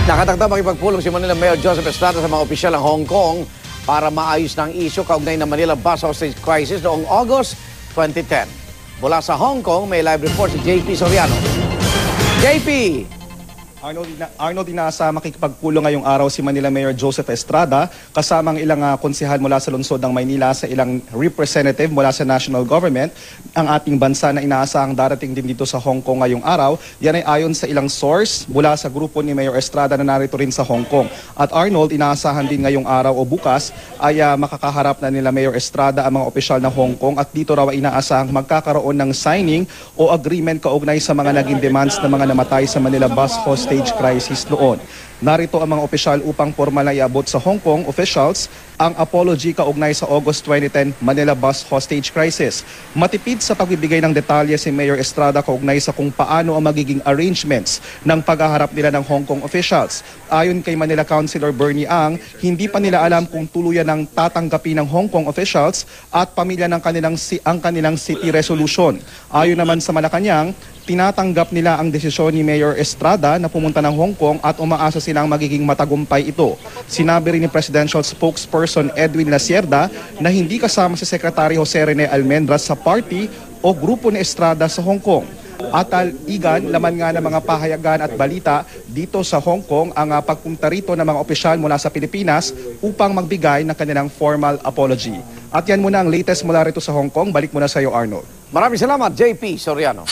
Nakatakda makipagpulong si Manila Mayor Joseph Estrada sa mga opisyal ng Hong Kong para maayos ng isyu kaugnay ng Manila bus hostage crisis noong August 2010. Mula sa Hong Kong, may live report si JP Soriano. JP! Arnold, inasa makikipagpulong ngayong araw si Manila Mayor Joseph Estrada kasamang ilang konsehal mula sa lungsod ng Maynila sa ilang representative mula sa national government. Ang ating bansa na inaasahang darating din dito sa Hong Kong ngayong araw, yan ay ayon sa ilang source mula sa grupo ni Mayor Estrada na narito rin sa Hong Kong. At Arnold, inaasahan din ngayong araw o bukas ay makakaharap na nila Mayor Estrada ang mga opisyal ng Hong Kong at dito raw ay inaasahang magkakaroon ng signing o agreement kaugnay sa mga naging demands ng mga namatay sa Manila bus hostage crisis noon. Narito ang mga opisyal upang formal na iabot sa Hong Kong officials ang apology kaugnay sa August 2010 Manila bus hostage crisis. Matipid sa pagbibigay ng detalye si Mayor Estrada kaugnay sa kung paano ang magiging arrangements ng paghaharap nila ng Hong Kong officials. Ayon kay Manila Councilor Bernie Ang, hindi pa nila alam kung tuluyan ng tatanggapin ng Hong Kong officials at pamilya ng kanilang city resolution. Ayon naman sa Malacanang, tinatanggap nila ang desisyon ni Mayor Estrada na pumunta ng Hong Kong at umaasa silang magiging matagumpay ito. Sinabi rin ni Presidential Spokesperson Edwin Lacierda na hindi kasama si Secretary Jose Rene Almendras sa party o grupo ni Estrada sa Hong Kong. At igan, laman nga ng mga pahayagan at balita dito sa Hong Kong ang pagpunta rito ng mga opisyal mula sa Pilipinas upang magbigay ng kanilang formal apology. At yan muna ang latest mula rito sa Hong Kong. Balik muna sa iyo, Arnold. Maraming salamat, JP Soriano.